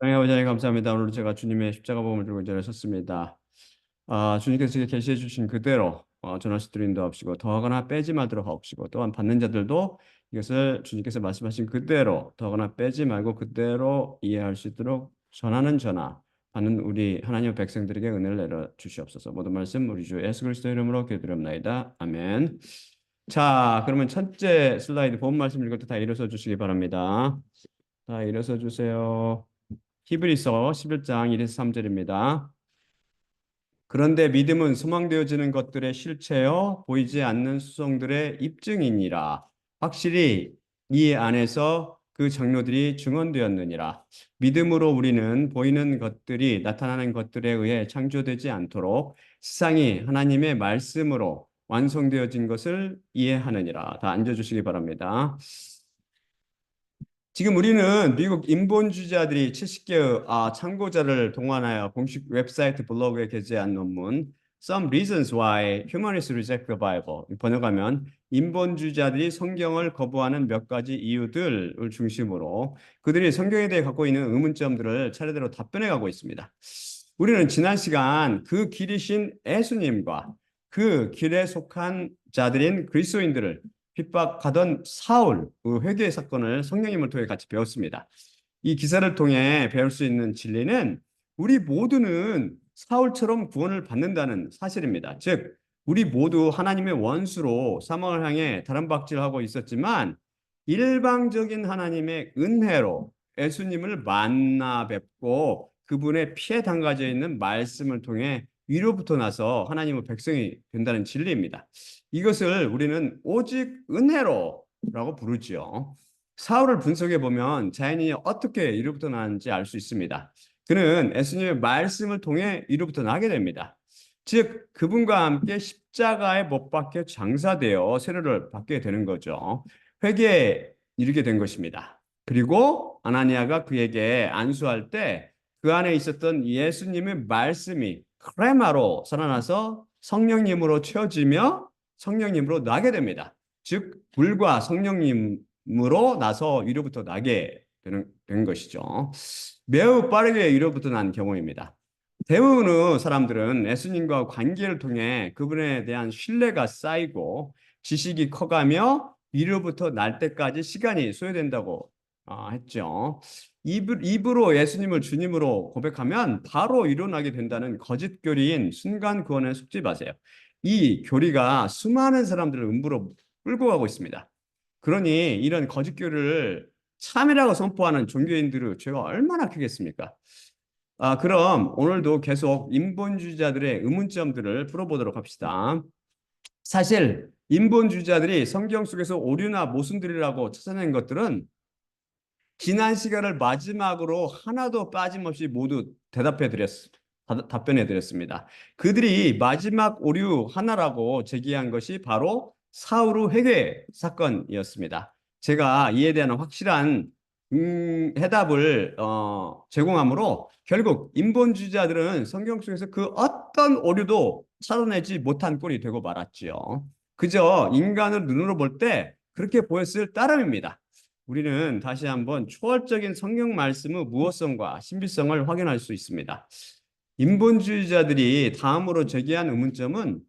하나님 감사합니다. 오늘 제가 주님의 십자가 복음을 들고 이 자리에 섰습니다. 주님께서 계시해 주신 그대로 전하시 드린 도 없이고 더하거나 빼지 말도록 하옵시고 또한 받는 자들도 이것을 주님께서 말씀하신 그대로 더하거나 빼지 말고 그대로 이해할 수 있도록 전하는 전하 받는 우리 하나님의 백성들에게 은혜를 내려 주시옵소서. 모든 말씀 우리 주 예수 그리스도 이름으로 기도드립나이다. 아멘. 자, 그러면 첫째 슬라이드 본 말씀 읽을 때 다 일어서 주시기 바랍니다. 다 일어서 주세요. 히브리서 11장 1에서 3절입니다. 그런데 믿음은 소망되어지는 것들의 실체요 보이지 않는 수성들의 입증이니라. 확실히 이 안에서 그 장로들이 증언되었느니라. 믿음으로 우리는 보이는 것들이 나타나는 것들에 의해 창조되지 않도록 세상이 하나님의 말씀으로 완성되어진 것을 이해하느니라. 다 앉아주시기 바랍니다. 지금 우리는 미국 인본주의자들이 70개의 참고자를 동원하여 공식 웹사이트 블로그에 게재한 논문 Some Reasons Why Humanists Reject the Bible 번역하면 인본주의자들이 성경을 거부하는 몇 가지 이유들을 중심으로 그들이 성경에 대해 갖고 있는 의문점들을 차례대로 답변해가고 있습니다. 우리는 지난 시간 그 길이신 예수님과 그 길에 속한 자들인 그리스도인들을 핍박하던 사울 그 회개 사건을 성령님을 통해 같이 배웠습니다. 이 기사를 통해 배울 수 있는 진리는 우리 모두는 사울처럼 구원을 받는다는 사실입니다. 즉 우리 모두 하나님의 원수로 사망을 향해 다른박질하고 있었지만 일방적인 하나님의 은혜로 예수님을 만나 뵙고 그분의 피에 담가져 있는 말씀을 통해 위로부터 나서 하나님의 백성이 된다는 진리입니다. 이것을 우리는 오직 은혜로라고 부르지요. 사울을 분석해 보면 자연인이 어떻게 이로부터 나는지 알 수 있습니다. 그는 예수님의 말씀을 통해 이로부터 나게 됩니다. 즉 그분과 함께 십자가에 못 박혀 장사되어 세례를 받게 되는 거죠. 회개에 이르게 된 것입니다. 그리고 아나니아가 그에게 안수할 때 그 안에 있었던 예수님의 말씀이 크레마로 살아나서 성령님으로 채워지며 성령님으로 나게 됩니다. 즉 불과 성령님으로 나서 위로부터 나게 된 것이죠. 매우 빠르게 위로부터 난 경우입니다. 대부분의 사람들은 예수님과 관계를 통해 그분에 대한 신뢰가 쌓이고 지식이 커가며 위로부터 날 때까지 시간이 소요된다고 했죠. 입으로 예수님을 주님으로 고백하면 바로 일어나게 된다는 거짓 교리인 순간 구원에 속지 마세요. 이 교리가 수많은 사람들을 음부로 끌고 가고 있습니다. 그러니 이런 거짓 교리를 참이라고 선포하는 종교인들의 죄가 얼마나 크겠습니까? 그럼 오늘도 계속 인본주의자들의 의문점들을 풀어보도록 합시다. 사실 인본주의자들이 성경 속에서 오류나 모순들이라고 찾아낸 것들은 지난 시간을 마지막으로 하나도 빠짐없이 모두 답변해 드렸습니다. 그들이 마지막 오류 하나라고 제기한 것이 바로 사울의 회개 사건이었습니다. 제가 이에 대한 확실한 해답을 제공하므로 결국 인본주의자들은 성경 속에서 그 어떤 오류도 찾아내지 못한 꼴이 되고 말았지요. 그저 인간을 눈으로 볼 때 그렇게 보였을 따름입니다. 우리는 다시 한번 초월적인 성경 말씀의 무엇성과 신비성을 확인할 수 있습니다. 인본주의자들이 다음으로 제기한 의문점은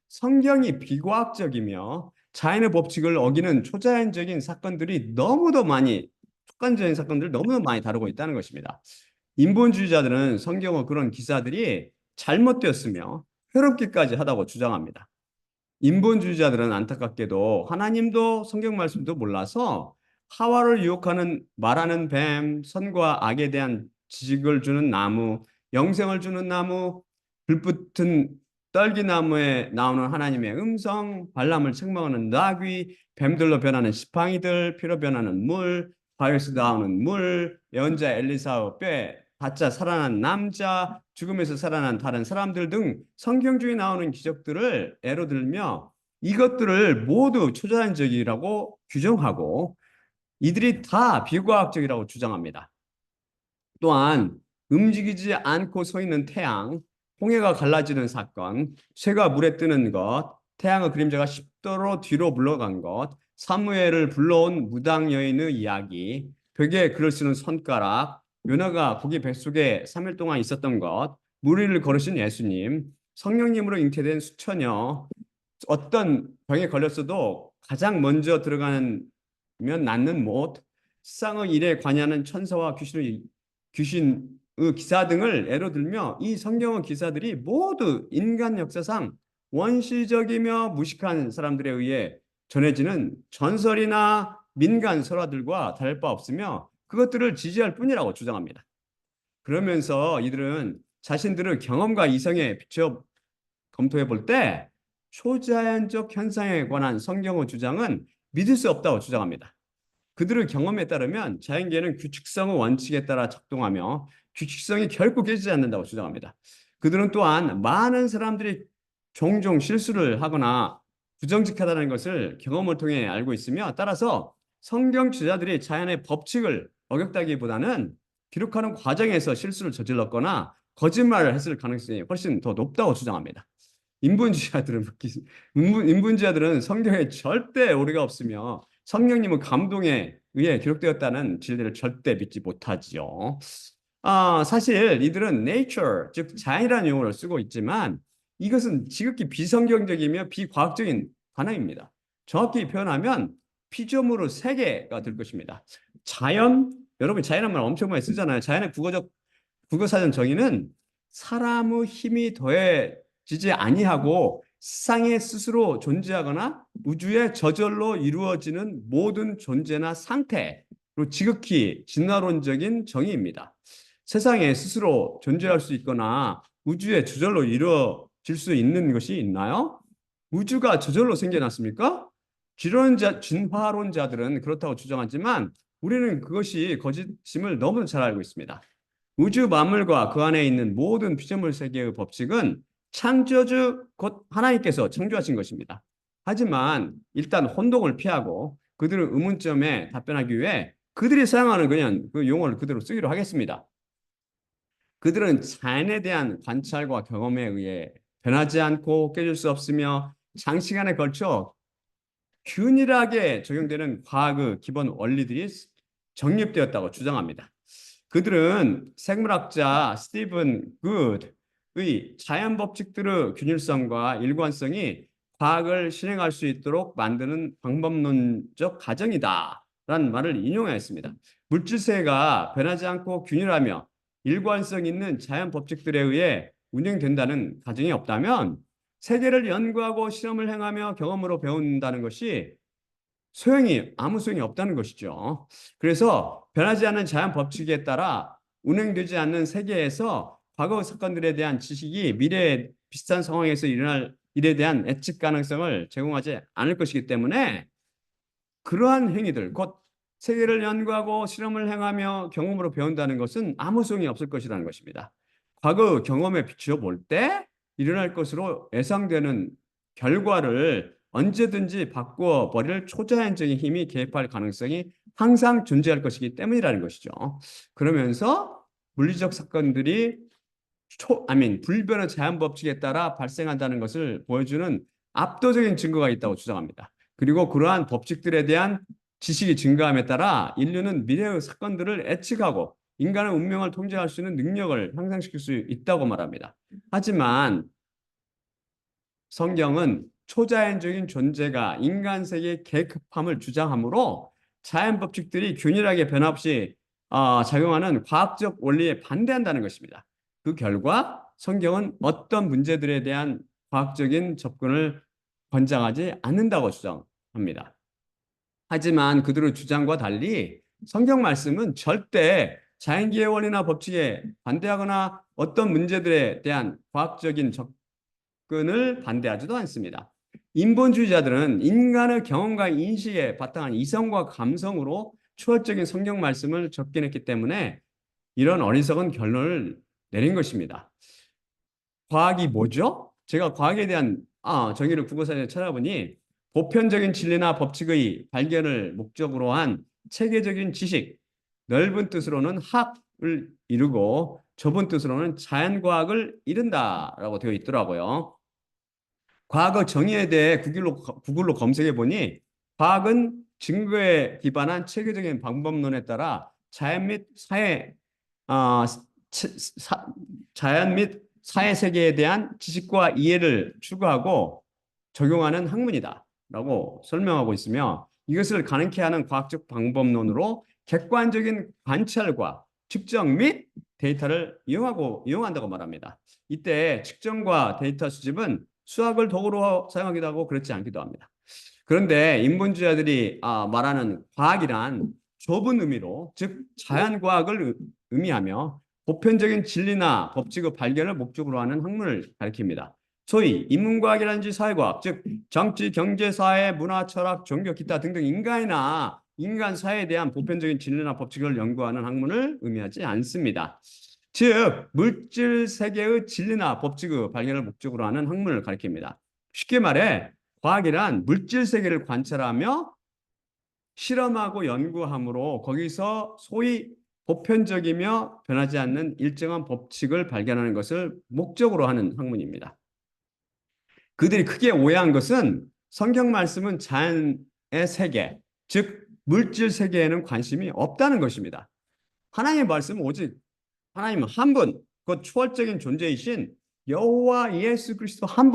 성경이 비과학적이며 자연의 법칙을 어기는 초자연적인 사건들이 너무도 많이 촉간적인 사건들을 너무도 많이 다루고 있다는 것입니다. 인본주의자들은 성경의 그런 기사들이 잘못되었으며 회롭기까지 하다고 주장합니다. 인본주의자들은 안타깝게도 하나님도 성경 말씀도 몰라서 하와를 유혹하는 말하는 뱀, 선과 악에 대한 지식을 주는 나무, 영생을 주는 나무, 불붙은 떨기나무에 나오는 하나님의 음성, 발람을 책망하는 나귀, 뱀들로 변하는 지팡이들, 피로 변하는 물, 바위에서 나오는 물, 예언자 엘리사의 뼈에 가짜 살아난 남자, 죽음에서 살아난 다른 사람들 등 성경 중에 나오는 기적들을 예로 들며 이것들을 모두 초자연적이라고 규정하고 이들이 다 비과학적이라고 주장합니다. 또한 움직이지 않고 서 있는 태양, 홍해가 갈라지는 사건, 쇠가 물에 뜨는 것, 태양의 그림자가 10도로 뒤로 물러간 것, 사무엘을 불러온 무당 여인의 이야기, 벽에 글을 쓰는 손가락, 요나가 고기 뱃속에 3일 동안 있었던 것, 물 위를 걸으신 예수님, 성령님으로 잉태된 수천여, 어떤 병에 걸렸어도 가장 먼저 들어가면 낫는 못, 세상의 일에 관여하는 천사와 귀신의 기사 등을 예로 들며 이 성경의 기사들이 모두 인간 역사상 원시적이며 무식한 사람들에 의해 전해지는 전설이나 민간 설화들과 다를 바 없으며 그것들을 지지할 뿐이라고 주장합니다. 그러면서 이들은 자신들의 경험과 이성에 비춰 검토해 볼 때 초자연적 현상에 관한 성경의 주장은 믿을 수 없다고 주장합니다. 그들의 경험에 따르면 자연계는 규칙성의 원칙에 따라 작동하며 규칙성이 결코 깨지지 않는다고 주장합니다. 그들은 또한 많은 사람들이 종종 실수를 하거나 부정직하다는 것을 경험을 통해 알고 있으며 따라서 성경 지자들이 자연의 법칙을 어겼다기보다는 기록하는 과정에서 실수를 저질렀거나 거짓말을 했을 가능성이 훨씬 더 높다고 주장합니다. 인문주의자들은 성경에 절대 오류가 없으며 성령님은 감동에 의해 기록되었다는 진리를 절대 믿지 못하지요. 사실 이들은 nature, 즉 자연이라는 용어를 쓰고 있지만 이것은 지극히 비성경적이며 비과학적인 단어입니다. 정확히 표현하면 피조물의 세계가 될 것입니다. 자연, 여러분 자연이라는 말 엄청 많이 쓰잖아요. 자연의 국어사전 정의는 사람의 힘이 더해지지 아니하고 세상에 스스로 존재하거나 우주에 저절로 이루어지는 모든 존재나 상태로 지극히 진화론적인 정의입니다. 세상에 스스로 존재할 수 있거나 우주에 저절로 이루어질 수 있는 것이 있나요? 우주가 저절로 생겨났습니까? 진화론자들은 그렇다고 주장하지만 우리는 그것이 거짓임을 너무 잘 알고 있습니다. 우주 만물과 그 안에 있는 모든 피조물 세계의 법칙은 창조주 곧 하나님께서 창조하신 것입니다. 하지만 일단 혼동을 피하고 그들의 의문점에 답변하기 위해 그들이 사용하는 그냥 그 용어를 그대로 쓰기로 하겠습니다. 그들은 자연에 대한 관찰과 경험에 의해 변하지 않고 깨질 수 없으며 장시간에 걸쳐 균일하게 적용되는 과학의 기본 원리들이 정립되었다고 주장합니다. 그들은 생물학자 스티븐 굿의 자연 법칙들의 균일성과 일관성이 과학을 실행할 수 있도록 만드는 방법론적 가정이다라는 말을 인용하였습니다. 물질세계가 변하지 않고 균일하며 일관성 있는 자연 법칙들에 의해 운영된다는 가정이 없다면 세계를 연구하고 실험을 행하며 경험으로 배운다는 것이 아무 소용이 없다는 것이죠. 그래서 변하지 않는 자연 법칙에 따라 운행되지 않는 세계에서 과거 사건들에 대한 지식이 미래에 비슷한 상황에서 일어날 일에 대한 예측 가능성을 제공하지 않을 것이기 때문에 그러한 행위들, 곧 세계를 연구하고 실험을 행하며 경험으로 배운다는 것은 아무 소용이 없을 것이라는 것입니다. 과거 경험에 비추어 볼 때 일어날 것으로 예상되는 결과를 언제든지 바꾸어 버릴 초자연적인 힘이 개입할 가능성이 항상 존재할 것이기 때문이라는 것이죠. 그러면서 물리적 사건들이 불변의 자연 법칙에 따라 발생한다는 것을 보여주는 압도적인 증거가 있다고 주장합니다. 그리고 그러한 법칙들에 대한 지식이 증가함에 따라 인류는 미래의 사건들을 예측하고 인간의 운명을 통제할 수 있는 능력을 향상시킬 수 있다고 말합니다. 하지만 성경은 초자연적인 존재가 인간 세계의 계급함을 주장하므로 자연 법칙들이 균일하게 변함없이 작용하는 과학적 원리에 반대한다는 것입니다. 그 결과 성경은 어떤 문제들에 대한 과학적인 접근을 권장하지 않는다고 주장합니다. 하지만 그들의 주장과 달리 성경 말씀은 절대 자연계의 원리나 법칙에 반대하거나 어떤 문제들에 대한 과학적인 접근을 반대하지도 않습니다. 인본주의자들은 인간의 경험과 인식에 바탕한 이성과 감성으로 초월적인 성경 말씀을 접근했기 때문에 이런 어리석은 결론을 내린 것입니다. 과학이 뭐죠? 제가 과학에 대한 정의를 국어사전에 찾아보니 보편적인 진리나 법칙의 발견을 목적으로 한 체계적인 지식, 넓은 뜻으로는 학을 이루고 좁은 뜻으로는 자연과학을 이룬다라고 되어 있더라고요. 과학의 정의에 대해 구글로 검색해 보니 과학은 증거에 기반한 체계적인 방법론에 따라 자연 및 사회 어, 자연 및 사회 세계에 대한 지식과 이해를 추구하고 적용하는 학문이다라고 설명하고 있으며 이것을 가능케 하는 과학적 방법론으로 객관적인 관찰과 측정 및 데이터를 이용한다고 말합니다. 이때 측정과 데이터 수집은 수학을 도구로 사용하기도 하고 그렇지 않기도 합니다. 그런데 인본주의자들이 말하는 과학이란 좁은 의미로, 즉 자연과학을 의미하며 보편적인 진리나 법칙의 발견을 목적으로 하는 학문을 가리킵니다. 소위 인문과학이라든지 사회과학, 즉 정치, 경제, 사회, 문화, 철학, 종교, 기타 등등 인간이나 인간 사회에 대한 보편적인 진리나 법칙을 연구하는 학문을 의미하지 않습니다. 즉 물질 세계의 진리나 법칙의 발견을 목적으로 하는 학문을 가리킵니다. 쉽게 말해 과학이란 물질 세계를 관찰하며 실험하고 연구함으로 거기서 소위 보편적이며 변하지 않는 일정한 법칙을 발견하는 것을 목적으로 하는 학문입니다. 그들이 크게 오해한 것은 성경 말씀은 자연의 세계, 즉 물질 세계에는 관심이 없다는 것입니다. 하나님의 말씀은 오직 하나님 한 분, 그 초월적인 존재이신 여호와 예수 그리스도 한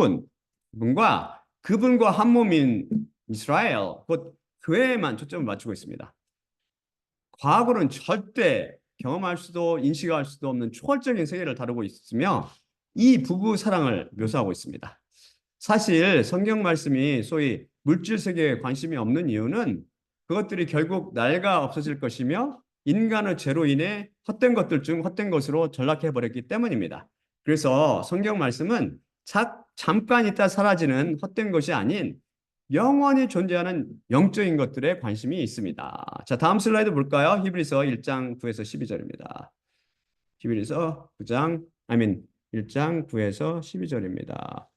분과 그분과 한 몸인 이스라엘, 곧 교회에만 초점을 맞추고 있습니다. 과학으로는 절대 경험할 수도 인식할 수도 없는 초월적인 세계를 다루고 있으며 이 부부 사랑을 묘사하고 있습니다. 사실 성경 말씀이 소위 물질 세계에 관심이 없는 이유는 그것들이 결국 낡아 없어질 것이며 인간의 죄로 인해 헛된 것들 중 헛된 것으로 전락해 버렸기 때문입니다. 그래서 성경 말씀은 잠깐 있다 사라지는 헛된 것이 아닌 영원히 존재하는 영적인 것들에 관심이 있습니다. 자, 다음 슬라이드 볼까요? 히브리서 1장 9에서 12절입니다. 히브리서 9장, 1장 9에서 12절입니다.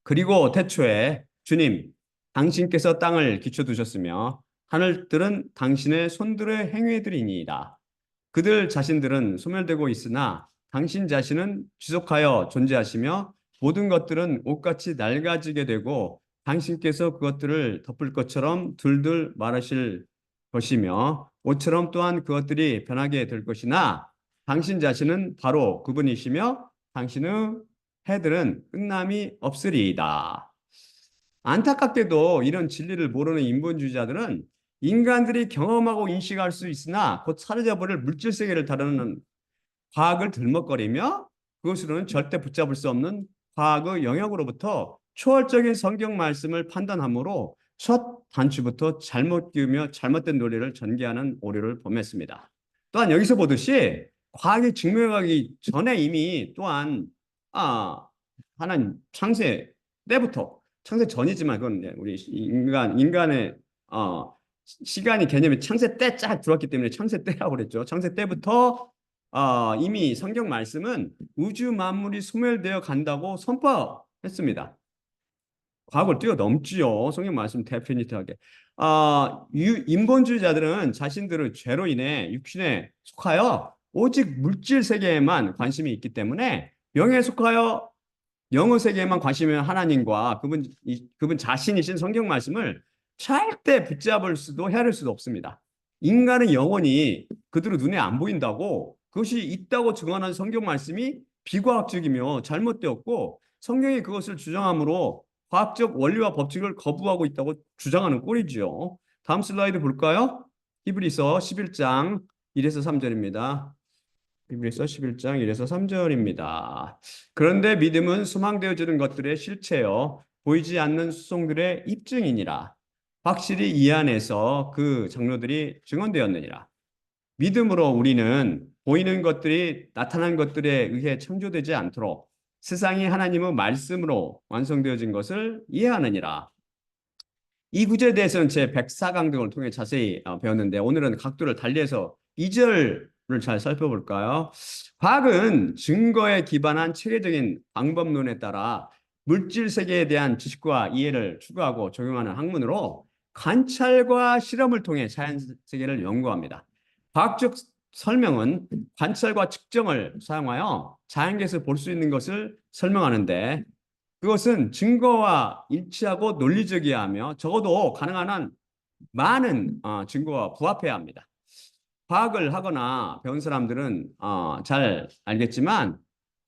그리고 태초에 주님, 당신께서 땅을 기초 두셨으며 하늘들은 당신의 손들의 행위들이니이다. 그들 자신들은 소멸되고 있으나 당신 자신은 지속하여 존재하시며 모든 것들은 옷같이 낡아지게 되고 당신께서 그것들을 덮을 것처럼 둘둘 마르실 것이며 옷처럼 또한 그것들이 변하게 될 것이나 당신 자신은 바로 그분이시며 당신의 해들은 끝남이 없으리이다. 안타깝게도 이런 진리를 모르는 인본주의자들은 인간들이 경험하고 인식할 수 있으나 곧 사라져버릴 물질 세계를 다루는 과학을 들먹거리며 그것으로는 절대 붙잡을 수 없는 과학의 영역으로부터 초월적인 성경 말씀을 판단함으로 첫 단추부터 잘못 끼우며 잘못된 논리를 전개하는 오류를 범했습니다. 또한 여기서 보듯이 과학이 증명하기 전에 이미 또한 하나님 창세 때부터 창세 전이지만 그건 우리 인간의 시간이 개념이 창세 때 쫙 들어왔기 때문에 창세 때라고 그랬죠. 창세 때부터 이미 성경 말씀은 우주 만물이 소멸되어 간다고 선포했습니다. 과학을 뛰어넘지요. 성경 말씀 데피니트하게. 인본주의자들은 자신들의 죄로 인해 육신에 속하여 오직 물질 세계에만 관심이 있기 때문에 영에 속하여 영어 세계에만 관심이 있는 하나님과 그분 자신이신 성경 말씀을 절대 붙잡을 수도 헤아릴 수도 없습니다. 인간은 영원히 그들의 눈에 안 보인다고 그것이 있다고 증언하는 성경 말씀이 비과학적이며 잘못되었고 성경이 그것을 주장하므로 과학적 원리와 법칙을 거부하고 있다고 주장하는 꼴이지요. 다음 슬라이드 볼까요? 히브리서 11장 1에서 3절입니다. 히브리서 11장 1에서 3절입니다. 그런데 믿음은 소망되어지는 것들의 실체요 보이지 않는 수송들의 입증이니라. 확실히 이 안에서 그 장로들이 증언되었느니라. 믿음으로 우리는 보이는 것들이 나타난 것들에 의해 창조되지 않도록 세상이 하나님의 말씀으로 완성되어진 것을 이해하느니라. 이 구절에 대해서는 제 104강등을 통해 자세히 배웠는데 오늘은 각도를 달리해서 2절을 잘 살펴볼까요? 과학은 증거에 기반한 체계적인 방법론에 따라 물질 세계에 대한 지식과 이해를 추구하고 적용하는 학문으로 관찰과 실험을 통해 자연 세계를 연구합니다. 과학적 설명은 관찰과 측정을 사용하여 자연계에서 볼 수 있는 것을 설명하는데 그것은 증거와 일치하고 논리적이어야 하며 적어도 가능한 한 많은 증거와 부합해야 합니다. 과학을 하거나 배운 사람들은 잘 알겠지만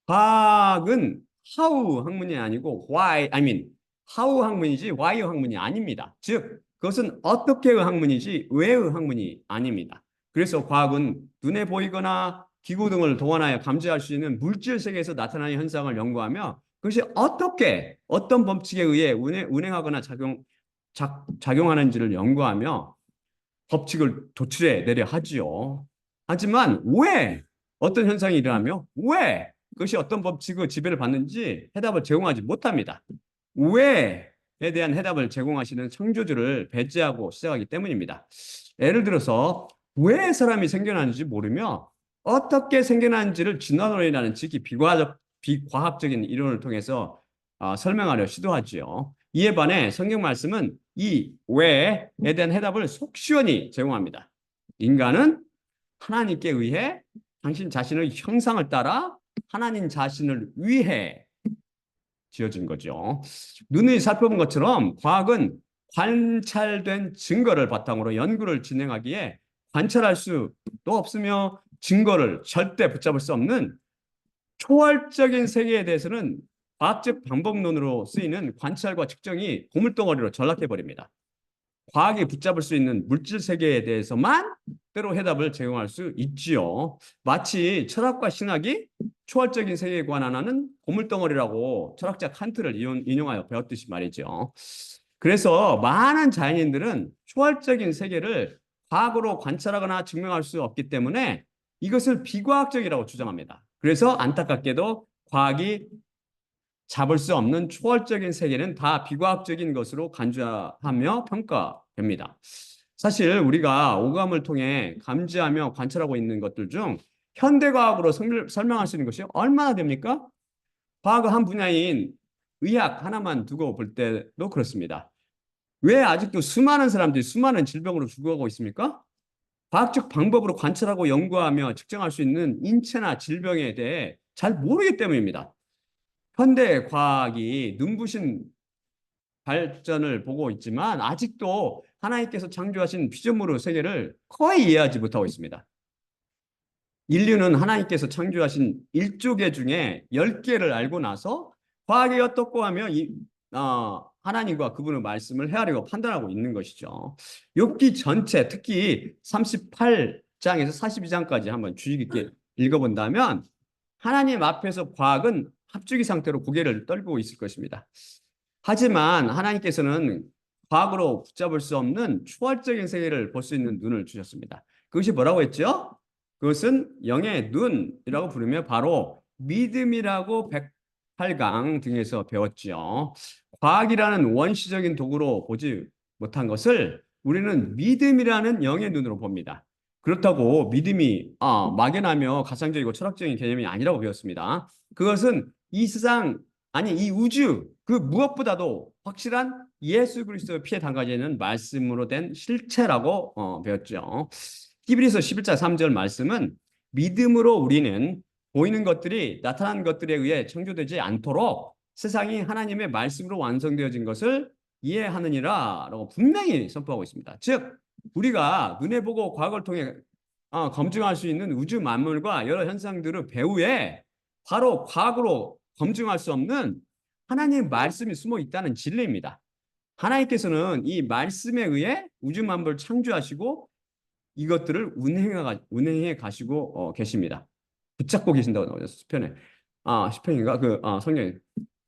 과학은 how 학문이 아니고 how 학문이지 why 학문이 아닙니다. 즉 그것은 어떻게의 학문이지 왜의 학문이 아닙니다. 그래서 과학은 눈에 보이거나 기구 등을 동원하여 감지할 수 있는 물질 세계에서 나타나는 현상을 연구하며 그것이 어떻게 어떤 법칙에 의해 운행하거나 작용하는지를 연구하며 법칙을 도출해 내려 하지요. 하지만 왜 어떤 현상이 일어나며 왜 그것이 어떤 법칙의 지배를 받는지 해답을 제공하지 못합니다. 왜에 대한 해답을 제공하시는 창조주를 배제하고 시작하기 때문입니다. 예를 들어서 왜 사람이 생겨나는지 모르며 어떻게 생겨나는지를 진화론이라는 지극히 비과학적인 이론을 통해서 설명하려 시도하지요. 이에 반해 성경 말씀은 이 왜에 대한 해답을 속 시원히 제공합니다. 인간은 하나님께 의해 당신 자신의 형상을 따라 하나님 자신을 위해 지어진 거죠. 눈이 살펴본 것처럼 과학은 관찰된 증거를 바탕으로 연구를 진행하기에 관찰할 수도 없으며 증거를 절대 붙잡을 수 없는 초월적인 세계에 대해서는 과학적 방법론으로 쓰이는 관찰과 측정이 고물덩어리로 전락해 버립니다. 과학이 붙잡을 수 있는 물질 세계에 대해서만 때로 해답을 제공할 수 있지요. 마치 철학과 신학이 초월적인 세계에 관한하는 고물덩어리라고 철학자 칸트를 인용하여 배웠듯이 말이죠. 그래서 많은 자연인들은 초월적인 세계를 과학으로 관찰하거나 증명할 수 없기 때문에 이것을 비과학적이라고 주장합니다. 그래서 안타깝게도 과학이 잡을 수 없는 초월적인 세계는 다 비과학적인 것으로 간주하며 평가됩니다. 사실 우리가 오감을 통해 감지하며 관찰하고 있는 것들 중 현대과학으로 설명할 수 있는 것이 얼마나 됩니까? 과학의 한 분야인 의학 하나만 두고 볼 때도 그렇습니다. 왜 아직도 수많은 사람들이 수많은 질병으로 죽어가고 있습니까? 과학적 방법으로 관찰하고 연구하며 측정할 수 있는 인체나 질병에 대해 잘 모르기 때문입니다. 현대 과학이 눈부신 발전을 보고 있지만 아직도 하나님께서 창조하신 피조물의 세계를 거의 이해하지 못하고 있습니다. 인류는 하나님께서 창조하신 1조개 중에 10개를 알고 나서 과학이 어떻고 하며 하나님과 그분의 말씀을 헤아리고 판단하고 있는 것이죠. 욥기 전체 특히 38장에서 42장까지 한번 주의 깊게 읽어본다면 하나님 앞에서 과학은 합주기 상태로 고개를 떨고 있을 것입니다. 하지만 하나님께서는 과학으로 붙잡을 수 없는 초월적인 세계를 볼 수 있는 눈을 주셨습니다. 그것이 뭐라고 했죠? 그것은 영의 눈이라고 부르며 바로 믿음이라고 108강 등에서 배웠죠. 과학이라는 원시적인 도구로 보지 못한 것을 우리는 믿음이라는 영의 눈으로 봅니다. 그렇다고 믿음이 막연하며 가상적이고 철학적인 개념이 아니라고 배웠습니다. 그것은 이 세상 아니 이 우주 그 무엇보다도 확실한 예수 그리스도의 피에 담가지는 말씀으로 된 실체라고 배웠죠. 히브리서 11장 3절 말씀은 믿음으로 우리는 보이는 것들이 나타난 것들에 의해 창조되지 않도록 세상이 하나님의 말씀으로 완성되어진 것을 이해하느니라 라고 분명히 선포하고 있습니다. 즉 우리가 눈에 보고 과학을 통해 검증할 수 있는 우주 만물과 여러 현상들의 배후에 바로 과학으로 검증할 수 없는 하나님의 말씀이 숨어 있다는 진리입니다. 하나님께서는 이 말씀에 의해 우주 만물을 창조하시고 이것들을 운행해 가시고 계십니다. 붙잡고 계신다고 나오죠. 시편에. 시편인가? 성경에.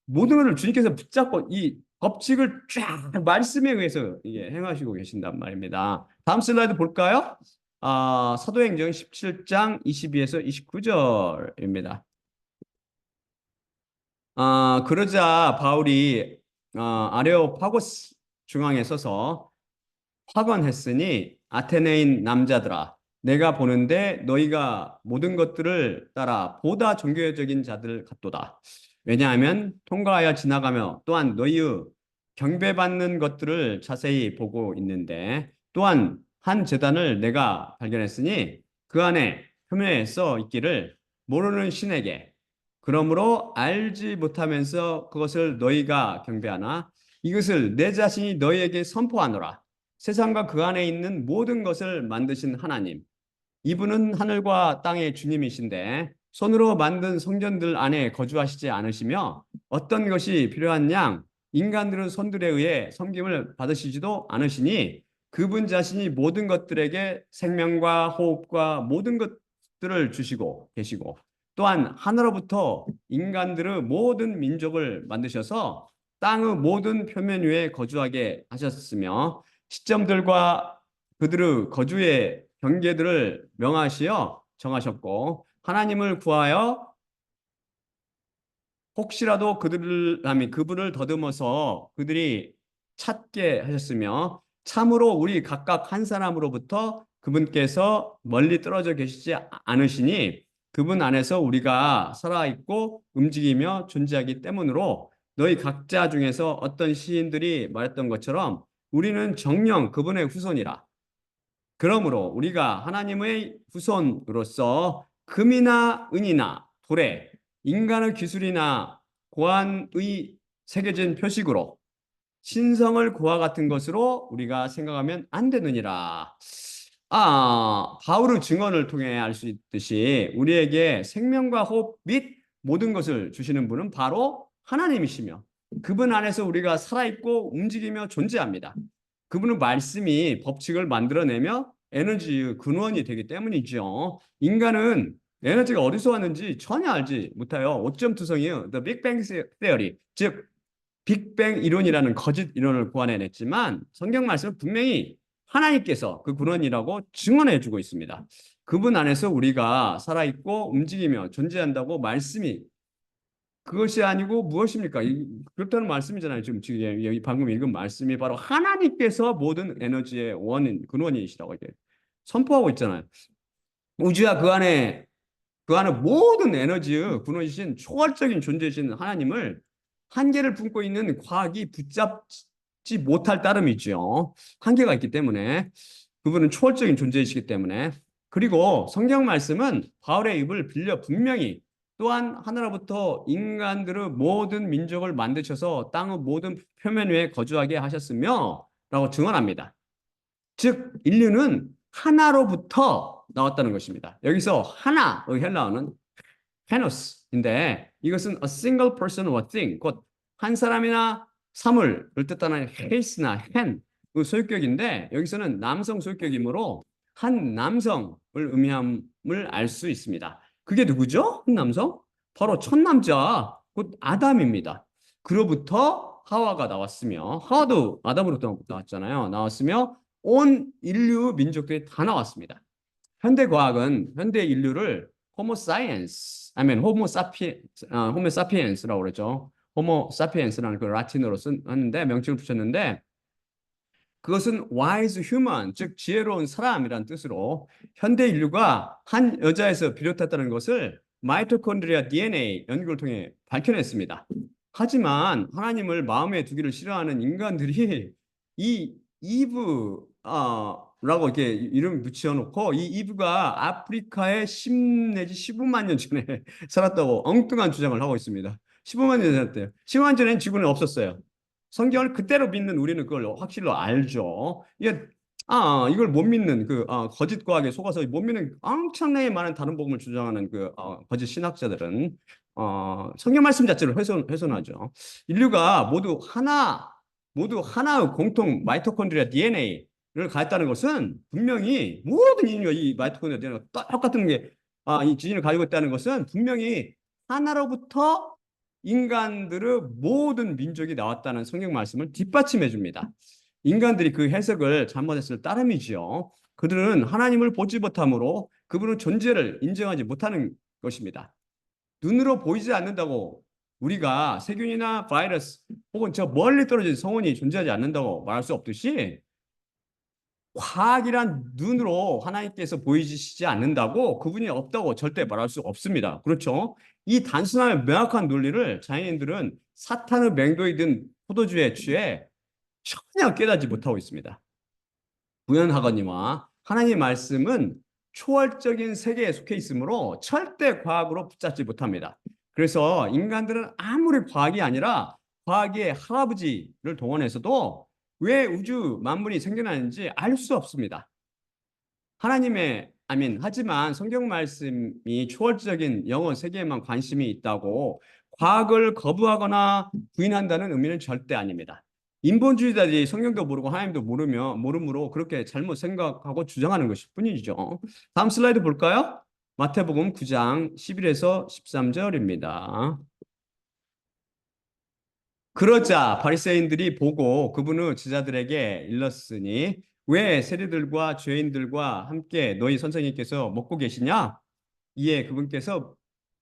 모든 것을 주님께서 붙잡고 이 법칙을 쫙 말씀에 의해서 이게 행하시고 계신단 말입니다. 다음 슬라이드 볼까요? 사도행전 17장 22에서 29절입니다. 그러자 바울이 아레오파고스 중앙에 서서 확언했으니 아테네인 남자들아 내가 보는데 너희가 모든 것들을 따라 보다 종교적인 자들 같도다. 왜냐하면 통과하여 지나가며 또한 너희의 경배받는 것들을 자세히 보고 있는데 또한 한 제단을 내가 발견했으니 그 안에 흠에 써 있기를 모르는 신에게 그러므로 알지 못하면서 그것을 너희가 경배하나 이것을 내 자신이 너희에게 선포하노라. 세상과 그 안에 있는 모든 것을 만드신 하나님 이분은 하늘과 땅의 주님이신데 손으로 만든 성전들 안에 거주하시지 않으시며 어떤 것이 필요한 양 인간들은 손들에 의해 섬김을 받으시지도 않으시니 그분 자신이 모든 것들에게 생명과 호흡과 모든 것들을 주시고 계시고 또한 하늘로부터 인간들의 모든 민족을 만드셔서 땅의 모든 표면 위에 거주하게 하셨으며 시점들과 그들의 거주의 경계들을 명하시어 정하셨고 하나님을 구하여 혹시라도 그분을 더듬어서 그들이 찾게 하셨으며 참으로 우리 각각 한 사람으로부터 그분께서 멀리 떨어져 계시지 않으시니 그분 안에서 우리가 살아있고 움직이며 존재하기 때문으로 너희 각자 중에서 어떤 시인들이 말했던 것처럼 우리는 정녕 그분의 후손이라. 그러므로 우리가 하나님의 후손으로서 금이나 은이나 돌에 인간의 기술이나 고안의 새겨진 표식으로 신성을 그와 같은 것으로 우리가 생각하면 안 되느니라. 바울의 증언을 통해 알 수 있듯이 우리에게 생명과 호흡 및 모든 것을 주시는 분은 바로 하나님이시며 그분 안에서 우리가 살아있고 움직이며 존재합니다. 그분의 말씀이 법칙을 만들어내며 에너지의 근원이 되기 때문이죠. 인간은 에너지가 어디서 왔는지 전혀 알지 못해요. 오점 투성이요. The Big Bang Theory, 즉 빅뱅 이론이라는 거짓 이론을 고안해냈지만 성경 말씀은 분명히 하나님께서 그 근원이라고 증언해주고 있습니다. 그분 안에서 우리가 살아있고 움직이며 존재한다고 말씀이 그것이 아니고 무엇입니까? 그렇다는 말씀이잖아요. 지금 여기 방금 읽은 말씀이 바로 하나님께서 모든 에너지의 원인, 근원이시라고 이렇게 선포하고 있잖아요. 우주야 그 안에 모든 에너지의 근원이신 초월적인 존재이신 하나님을 한계를 품고 있는 과학이 붙잡지 못할 따름이죠. 한계가 있기 때문에 그분은 초월적인 존재이시기 때문에 그리고 성경 말씀은 바울의 입을 빌려 분명히 또한 하늘로부터 인간들의 모든 민족을 만드셔서 땅의 모든 표면 위에 거주하게 하셨으며 라고 증언합니다. 즉 인류는 하나로부터 나왔다는 것입니다. 여기서 하나의 헬라어는 페노스인데 이것은 a single person or thing 곧 한 사람이나 사물을 뜻하는 헤이스나 헨그 소유격인데 여기서는 남성 소유격이므로 한 남성을 의미함을 알 수 있습니다. 그게 누구죠? 한 남성? 바로 첫 남자 곧 아담입니다. 그로부터 하와가 나왔으며 하와도 아담으로부터 나왔잖아요. 나왔으며 온 인류 민족들이 다 나왔습니다. 현대 과학은 현대 인류를 호모 사이언스, 아니면 호모 사피엔스라고 그러죠. 호모 사피엔스라는 그 라틴어로 썼는데 명칭을 붙였는데 그것은 wise human, 즉 지혜로운 사람이라는 뜻으로 현대 인류가 한 여자에서 비롯했다는 것을 마이토콘드리아 DNA 연구를 통해 밝혀냈습니다. 하지만 하나님을 마음에 두기를 싫어하는 인간들이 이 이브 라고 이렇게 이름 붙여놓고 이 이브가 아프리카에 10 내지 15만 년 전에 살았다고 엉뚱한 주장을 하고 있습니다. 15만 년 전에 살았대요. 15만 년 전에는 지구는 없었어요. 성경을 그대로 믿는 우리는 그걸 확실로 알죠. 이걸 못 믿는 거짓 과학에 속아서 못 믿는 엄청나게 많은 다른 복음을 주장하는 거짓 신학자들은 성경 말씀 자체를 훼손하죠. 인류가 모두 하나의 공통 마이토콘드리아 DNA를 가졌다는 것은 분명히 모든 인류가 이 마이토콘드리아 DNA가 똑같은 이 지진을 가지고 있다는 것은 분명히 하나로부터 인간들의 모든 민족이 나왔다는 성경 말씀을 뒷받침해 줍니다. 인간들이 그 해석을 잘못했을 따름이지요. 그들은 하나님을 보지 못함으로 그분의 존재를 인정하지 못하는 것입니다. 눈으로 보이지 않는다고 우리가 세균이나 바이러스 혹은 저 멀리 떨어진 성운이 존재하지 않는다고 말할 수 없듯이 과학이란 눈으로 하나님께서 보이시지 않는다고 그분이 없다고 절대 말할 수 없습니다. 그렇죠? 이 단순한 명확한 논리를 자연인들은 사탄의 맹도에 든 포도주에 취해 전혀 깨닫지 못하고 있습니다. 구현학원이와 하나님의 말씀은 초월적인 세계에 속해 있으므로 절대 과학으로 붙잡지 못합니다. 그래서 인간들은 아무리 과학이 아니라 과학의 할아버지를 동원해서도 왜 우주 만물이 생겨나는지 알 수 없습니다. 하나님의 하지만 성경 말씀이 초월적인 영어 세계에만 관심이 있다고 과학을 거부하거나 부인한다는 의미는 절대 아닙니다. 인본주의자들이 성경도 모르고 하나님도 모름으로 그렇게 잘못 생각하고 주장하는 것일 뿐이죠. 다음 슬라이드 볼까요? 마태복음 9장 11에서 13절입니다. 그러자 바리새인들이 보고 그분의 제자들에게 일렀으니 왜 세리들과 죄인들과 함께 너희 선생님께서 먹고 계시냐? 이에 그분께서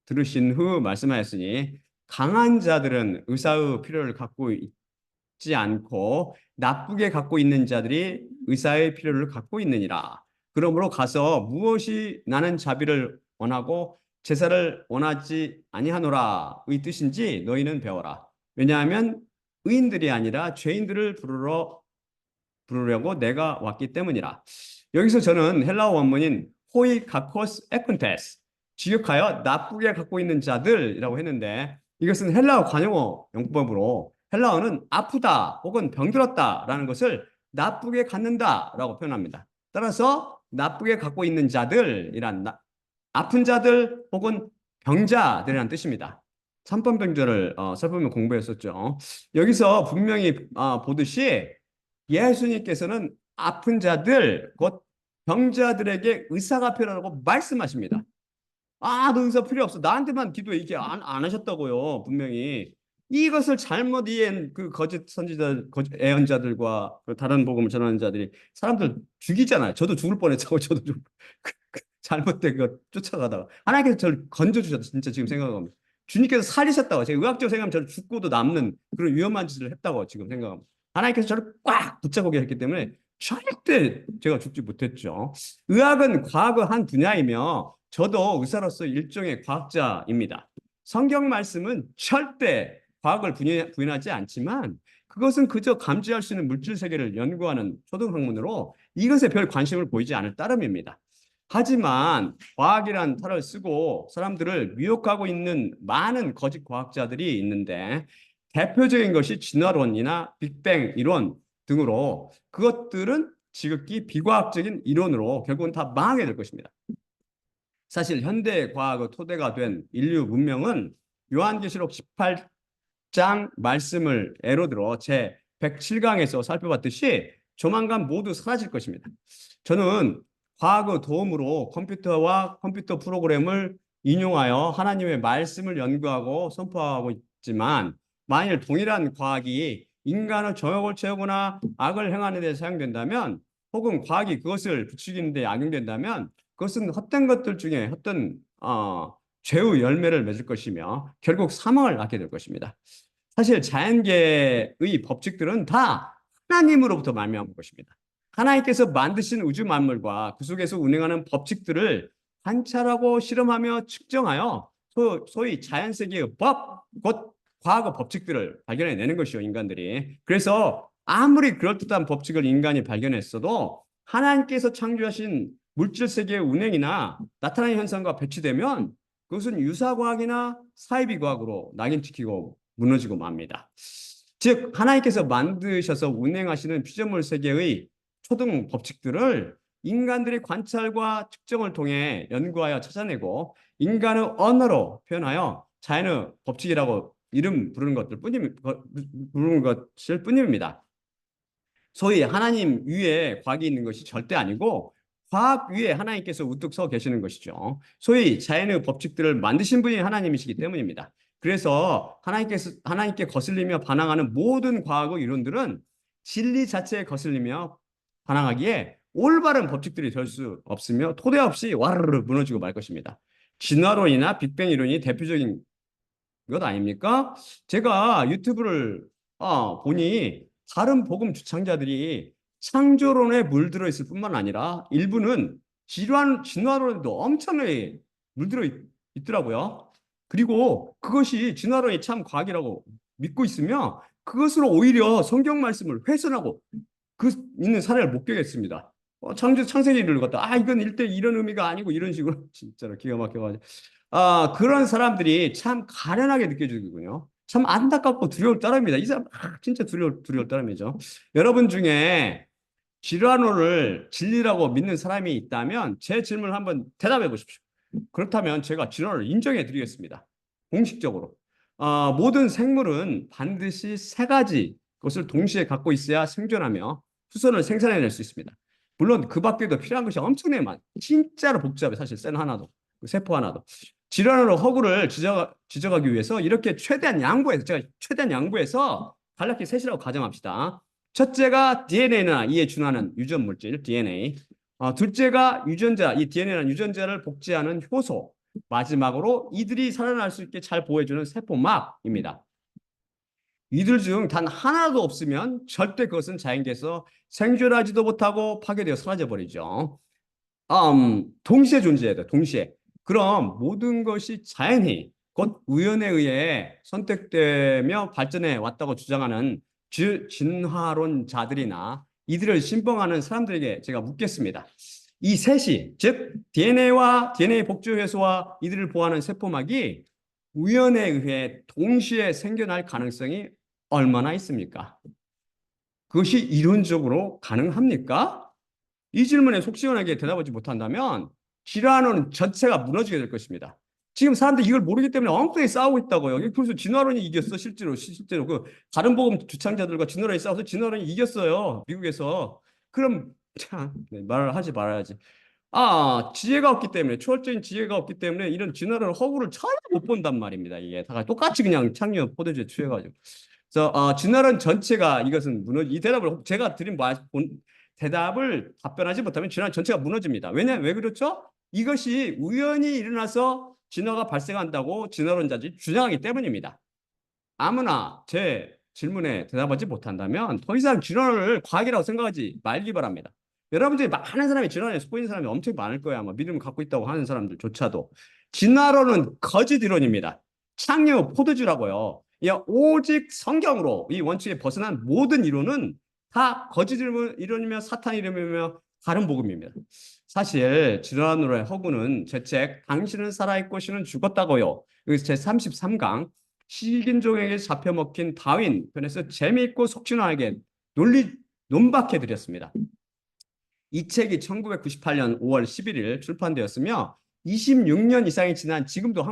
들으신 후 말씀하였으니 강한 자들은 의사의 필요를 갖고 있지 않고 나쁘게 갖고 있는 자들이 의사의 필요를 갖고 있느니라. 그러므로 가서 무엇이 나는 자비를 원하고 제사를 원하지 아니하노라의 뜻인지 너희는 배워라. 왜냐하면 의인들이 아니라 죄인들을 부르려고 내가 왔기 때문이라. 여기서 저는 헬라어 원문인 호이 카코스 에콘테스 직역하여 나쁘게 갖고 있는 자들이라고 했는데 이것은 헬라어 관용어 용법으로 헬라어는 아프다 혹은 병들었다라는 것을 나쁘게 갖는다라고 표현합니다. 따라서 나쁘게 갖고 있는 자들이란 아픈 자들 혹은 병자들이라는 뜻입니다. 삼번병자를 살펴보면 공부했었죠. 여기서 분명히 보듯이 예수님께서는 아픈 자들, 곧 병자들에게 의사가 필요하다고 말씀하십니다. 너 의사 필요 없어. 나한테만 기도해. 이게 안 하셨다고요. 분명히. 이것을 잘못 이해한 그 거짓 선지자, 거짓 예언자들과 그 다른 복음을 전하는 자들이 사람들 죽이잖아요. 저도 죽을 뻔했다고 저도 좀 잘못된 거 쫓아가다가 하나님께서 저를 건져주셨다. 진짜 지금 생각합니다. 주님께서 살리셨다고. 제가 의학적으로 생각하면 저를 죽고도 남는 그런 위험한 짓을 했다고 지금 생각합니다. 하나님께서 저를 꽉 붙잡고 계셨기 때문에 절대 제가 죽지 못했죠. 의학은 과학의 한 분야이며 저도 의사로서 일종의 과학자입니다. 성경 말씀은 절대 과학을 부인하지 않지만 그것은 그저 감지할 수 있는 물질 세계를 연구하는 초등학문으로 이것에 별 관심을 보이지 않을 따름입니다. 하지만 과학이란 탈을 쓰고 사람들을 미혹하고 있는 많은 거짓 과학자들이 있는데 대표적인 것이 진화론이나 빅뱅 이론 등으로 그것들은 지극히 비과학적인 이론으로 결국은 다 망하게 될 것입니다. 사실 현대 과학의 토대가 된 인류 문명은 요한계시록 18장 말씀을 예로 들어 제 107강에서 살펴봤듯이 조만간 모두 사라질 것입니다. 저는 과학의 도움으로 컴퓨터와 컴퓨터 프로그램을 인용하여 하나님의 말씀을 연구하고 선포하고 있지만 만일 동일한 과학이 인간의 정욕을 채우거나 악을 행하는 데 사용된다면 혹은 과학이 그것을 부추기는 데 악용된다면 그것은 헛된 것들 중에 헛된 죄의 열매를 맺을 것이며 결국 사망을 낳게 될 것입니다. 사실 자연계의 법칙들은 다 하나님으로부터 말미암은 것입니다. 하나님께서 만드신 우주 만물과 그 속에서 운행하는 법칙들을 관찰하고 실험하며 측정하여 소위 자연세계의 법, 곧 과학의 법칙들을 발견해내는 것이요, 인간들이. 그래서 아무리 그럴듯한 법칙을 인간이 발견했어도 하나님께서 창조하신 물질세계의 운행이나 나타나는 현상과 배치되면 그것은 유사과학이나 사이비과학으로 낙인찍히고 무너지고 맙니다. 즉 하나님께서 만드셔서 운행하시는 피조물 세계의 초등 법칙들을 인간들의 관찰과 측정을 통해 연구하여 찾아내고 인간의 언어로 표현하여 자연의 법칙이라고 이름 부르는 것일 뿐입니다. 소위 하나님 위에 과학이 있는 것이 절대 아니고 과학 위에 하나님께서 우뚝 서 계시는 것이죠. 소위 자연의 법칙들을 만드신 분이 하나님이시기 때문입니다. 그래서 하나님께 거슬리며 반항하는 모든 과학의 이론들은 진리 자체에 거슬리며 반항하기에 올바른 법칙들이 될 수 없으며 토대 없이 와르르 무너지고 말 것입니다. 진화론이나 빅뱅 이론이 대표적인 것 아닙니까? 제가 유튜브를 보니 다른 복음 주창자들이 창조론에 물들어 있을 뿐만 아니라 일부는 진화론에도 엄청나게 물들어 있더라고요. 그리고 그것이 진화론이 참 과학이라고 믿고 있으며 그것으로 오히려 성경 말씀을 훼손하고 있는 사례를 목격했습니다. 창세기를 갖다 이건 일대 이런 의미가 아니고 이런 식으로 진짜로 기가 막혀가지고 그런 사람들이 참 가련하게 느껴지군요. 참 안타깝고 두려울 따름입니다. 이 사람 진짜 두려울 따름이죠. 여러분 중에 진화론을 진리라고 믿는 사람이 있다면 제 질문을 한번 대답해 보십시오. 그렇다면 제가 진화론을 인정해 드리겠습니다. 공식적으로. 모든 생물은 반드시 세 가지 것을 동시에 갖고 있어야 생존하며 후손을 생산해낼 수 있습니다. 물론 그 밖에도 필요한 것이 엄청나게 많아요. 진짜로 복잡해 사실 셀 하나도, 그 세포 하나도. 질환으로 허구를 지적하기 위해서 이렇게 최대한 양보해서 제가 최대한 양보해서 간략히 셋이라고 가정합시다. 첫째가 DNA나 이에 준하는 유전 물질 DNA. 둘째가 유전자, 이 DNA나 유전자를 복제하는 효소. 마지막으로 이들이 살아날 수 있게 잘 보호해주는 세포막입니다. 이들 중 단 하나도 없으면 절대 그것은 자연계에서 생존하지도 못하고 파괴되어 사라져 버리죠. 동시에 존재해야 돼. 동시에. 그럼 모든 것이 자연히 곧 우연에 의해 선택되며 발전해 왔다고 주장하는 진화론자들이나 이들을 신봉하는 사람들에게 제가 묻겠습니다. 이 셋이, 즉 DNA와 DNA 복제 효소와 이들을 보호하는 세포막이 우연에 의해 동시에 생겨날 가능성이 얼마나 있습니까? 그것이 이론적으로 가능합니까? 이 질문에 속 시원하게 대답하지 못한다면 진화론은 전체가 무너지게 될 것입니다. 지금 사람들이 이걸 모르기 때문에 엉뚱하게 싸우고 있다고요. 그래서 진화론이 이겼어. 실제로 그 다른 복음 주창자들과 진화론이 싸워서 진화론이 이겼어요. 미국에서. 그럼 참 말을 하지 말아야지. 지혜가 없기 때문에 초월적인 지혜가 없기 때문에 이런 진화론 허구를 전혀 못 본단 말입니다. 이게 다 똑같이 그냥 창녀 포도주에 취해가지고. 그래서 진화론 전체가 이것은 이 대답을 제가 드린 대답을 답변하지 못하면 진화 전체가 무너집니다. 왜 그렇죠? 이것이 우연히 일어나서 진화가 발생한다고 진화론자들이 주장하기 때문입니다. 아무나 제 질문에 대답하지 못한다면 더 이상 진화를 과학이라고 생각하지 말기 바랍니다. 여러분들이 많은 사람이 진화론에 속고 있는 사람이 엄청 많을 거야. 아마 믿음을 갖고 있다고 하는 사람들조차도. 진화론은 거짓 이론입니다. 창녀 포도주라고요. 오직 성경으로 이 원칙에 벗어난 모든 이론은 다 거짓 이론이며 사탄 이론이며 다른 복음입니다. 사실 진화론의 허구는 제 책 당신은 살아있고 신은 죽었다고요. 여기서 제 33강 식인종에게 잡혀먹힌 다윈 편에서 재미있고 속시원하게 논박해 드렸습니다. 이 책이 1998년 5월 11일 출판되었으며 26년 이상이 지난 지금도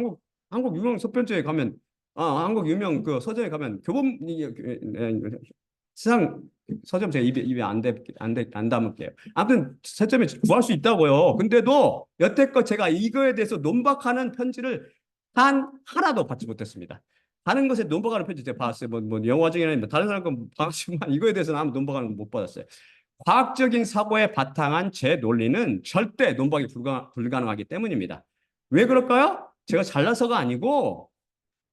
한국 유명 소편조에 가면 한국 유명 그 서점에 가면 교본 세상 서점 제가 입에 안 담을게요. 아무튼 서점에 구할 수 있다고요. 근데도 여태껏 제가 이거에 대해서 논박하는 편지를 단 하나도 받지 못했습니다. 다른 것에 논박하는 편지 제가 봤어요. 뭐 영화 중에는 다른 사람 건 봤지만 이거에 대해서는 아무 논박하는 거 못 받았어요. 과학적인 사고에 바탕한 제 논리는 절대 논박이 불가능하기 때문입니다. 왜 그럴까요? 제가 잘나서가 아니고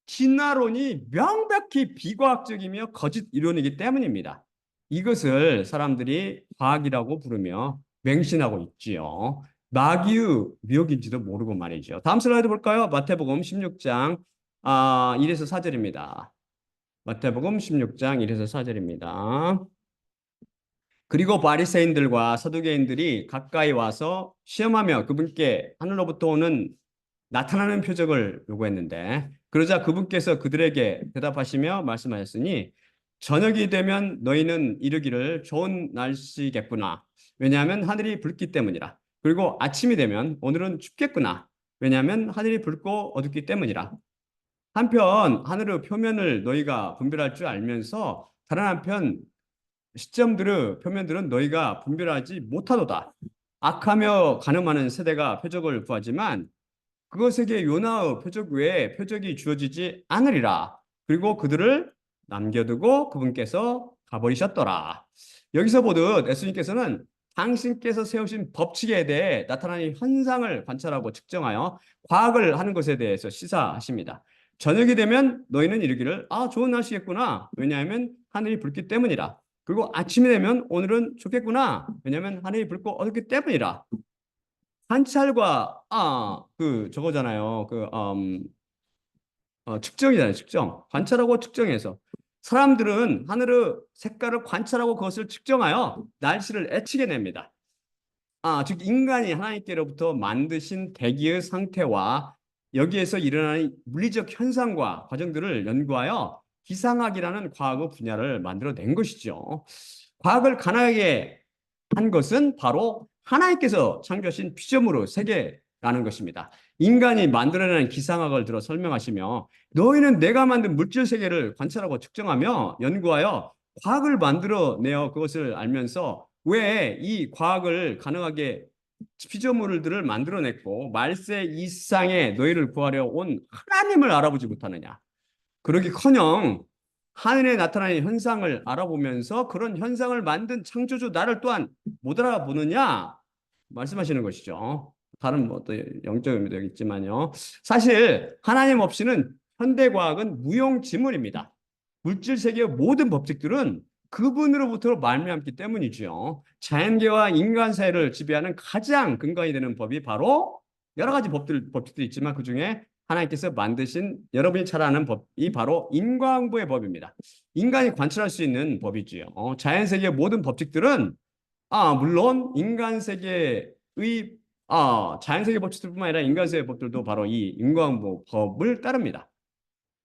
진화론이 명백히 비과학적이며 거짓 이론이기 때문입니다. 이것을 사람들이 과학이라고 부르며 맹신하고 있지요. 마귀의 미혹인지도 모르고 말이죠. 다음 슬라이드 볼까요? 마태복음 16장 1에서 4절입니다. 마태복음 16장 1에서 4절입니다. 그리고 바리새인들과 서두개인들이 가까이 와서 시험하며 그분께 하늘로부터 오는 나타나는 표적을 요구했는데 그러자 그분께서 그들에게 대답하시며 말씀하셨으니 저녁이 되면 너희는 이르기를 좋은 날씨겠구나. 왜냐하면 하늘이 붉기 때문이라. 그리고 아침이 되면 오늘은 춥겠구나. 왜냐하면 하늘이 붉고 어둡기 때문이라. 한편 하늘의 표면을 너희가 분별할 줄 알면서 다른 한편 표면들은 너희가 분별하지 못하도다. 악하며 간음하는 세대가 표적을 구하지만 그것에게 요나의 표적 외에 표적이 주어지지 않으리라. 그리고 그들을 남겨두고 그분께서 가버리셨더라. 여기서 보듯 예수님께서는 당신께서 세우신 법칙에 대해 나타나는 현상을 관찰하고 측정하여 과학을 하는 것에 대해서 시사하십니다. 저녁이 되면 너희는 이르기를 좋은 날씨겠구나. 왜냐하면 하늘이 붉기 때문이라. 그리고 아침이 되면 오늘은 좋겠구나. 왜냐하면 하늘이 붉고 어둡기 때문이라. 관찰과 저거잖아요. 측정이잖아요. 측정. 관찰하고 측정해서 사람들은 하늘의 색깔을 관찰하고 그것을 측정하여 날씨를 예측해 냅니다. 즉 인간이 하나님께로부터 만드신 대기의 상태와 여기에서 일어나는 물리적 현상과 과정들을 연구하여 기상학이라는 과학의 분야를 만들어낸 것이죠. 과학을 가난하게 한 것은 바로 하나님께서 창조하신 피조물의 세계라는 것입니다. 인간이 만들어내는 기상학을 들어 설명하시며 너희는 내가 만든 물질 세계를 관찰하고 측정하며 연구하여 과학을 만들어내어 그것을 알면서 왜 이 과학을 가능하게 피조물들을 만들어냈고 말세 이상에 너희를 구하려 온 하나님을 알아보지 못하느냐. 그러기커녕 하늘에 나타나는 현상을 알아보면서 그런 현상을 만든 창조주 나를 또한 못 알아보느냐 말씀하시는 것이죠. 다른 뭐 또 영적 의미도 있지만요. 사실 하나님 없이는 현대 과학은 무용지물입니다. 물질 세계의 모든 법칙들은 그분으로부터 말미암기 때문이죠. 자연계와 인간 사회를 지배하는 가장 근간이 되는 법이 바로 여러 가지 법칙들이 있지만 그중에 하나님께서 만드신 여러분이 잘 아는 법이 바로 인과응보의 법입니다. 인간이 관찰할 수 있는 법이지요. 자연 세계의 모든 법칙들은 물론 인간 세계의 자연 세계 법칙들뿐만 아니라 인간 세계 법들도 바로 이 인과응보 법을 따릅니다.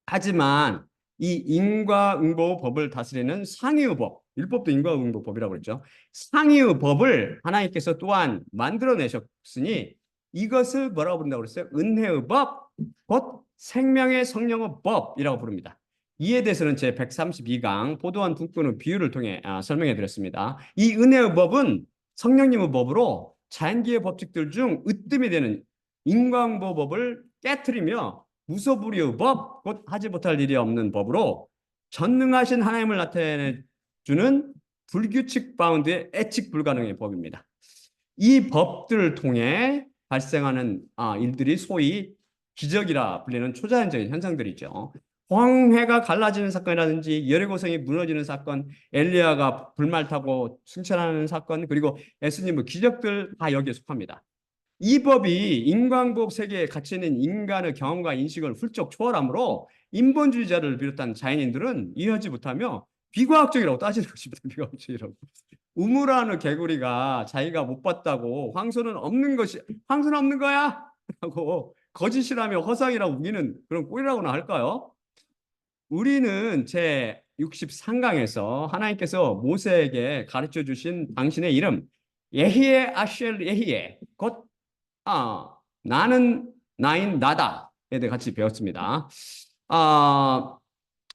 하지만 이 인과응보 법을 다스리는 상위의 법, 율법도 인과응보 법이라고 그랬죠. 상위의 법을 하나님께서 또한 만들어내셨으니 이것을 뭐라고 부른다고 그랬어요? 은혜의 법, 곧 생명의 성령의 법이라고 부릅니다. 이에 대해서는 제 132강 포도원 둥근의 비유를 통해 설명해 드렸습니다. 이 은혜의 법은 성령님의 법으로 자연계의 법칙들 중 으뜸이 되는 인과응보 법을 깨트리며 무소불위의 법, 곧 하지 못할 일이 없는 법으로 전능하신 하나님을 나타내주는 불규칙 바운드의 예측 불가능의 법입니다. 이 법들을 통해 발생하는 일들이 소위 기적이라 불리는 초자연적인 현상들이죠. 홍해가 갈라지는 사건이라든지 여리고성이 무너지는 사건, 엘리야가 불말 타고 승천하는 사건, 그리고 예수님의 기적들 다 여기에 속합니다. 이 법이 인과응보 세계에 갇혀 있는 인간의 경험과 인식을 훌쩍 초월하므로 인본주의자를 비롯한 자연인들은 이해하지 못하며 비과학적이라고 따지는 것입니다. 비과학적이라고. 우물하는 개구리가 자기가 못 봤다고 황소는 없는 거야? 라고 거짓이라며 허상이라고 우기는 그런 꼴이라고나 할까요? 우리는 제 63강에서 하나님께서 모세에게 가르쳐 주신 당신의 이름 예히에 아쉘 예히에 곧 나는 나인 나다에 대해 같이 배웠습니다.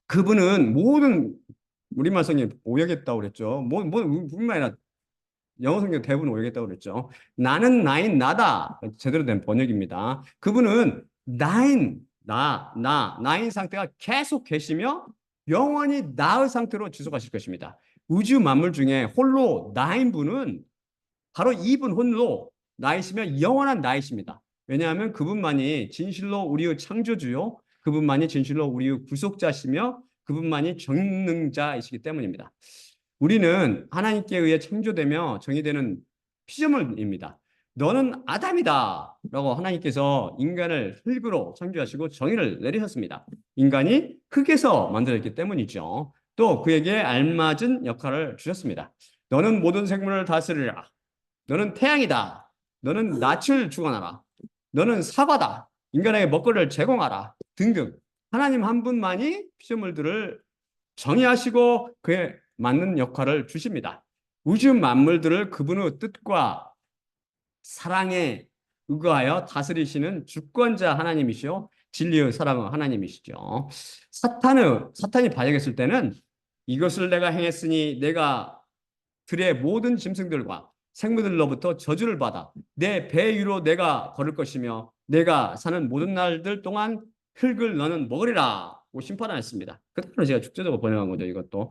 그분은 모든 우리말 성경 오역했다고 그랬죠. 뿐만 아니라 영어 성경 대부분 오역했다고 그랬죠. 나는 나인 나다 제대로 된 번역입니다. 그분은 나인 상태가 계속 계시며 영원히 나의 상태로 지속하실 것입니다. 우주 만물 중에 홀로 나인 분은 바로 이분 홀로 나이시며 영원한 나이십니다. 왜냐하면 그분만이 진실로 우리의 창조주요, 그분만이 진실로 우리의 구속자시며 그분만이 전능자이시기 때문입니다. 우리는 하나님께 의해 창조되며 정의되는 피조물입니다. 너는 아담이다 라고 하나님께서 인간을 흙으로 창조하시고 정의를 내리셨습니다. 인간이 흙에서 만들어졌기 때문이죠. 또 그에게 알맞은 역할을 주셨습니다. 너는 모든 생물을 다스리라. 너는 태양이다. 너는 낯을 주관하라. 너는 사과다. 인간에게 먹거리를 제공하라. 등등. 하나님 한 분만이 피조물들을 정의하시고 그에 맞는 역할을 주십니다. 우주 만물들을 그분의 뜻과 사랑에 의거하여 다스리시는 주권자 하나님이시요 진리의 사랑의 하나님이시죠. 사탄이 반역했을 때는 이것을 내가 행했으니 내가 들의 모든 짐승들과 생물들로부터 저주를 받아 내 배 위로 내가 걸을 것이며 내가 사는 모든 날들 동안 흙을 너는 먹으리라 고 심판하였습니다. 그때로 제가 축제적으로 번역한 거죠. 이것도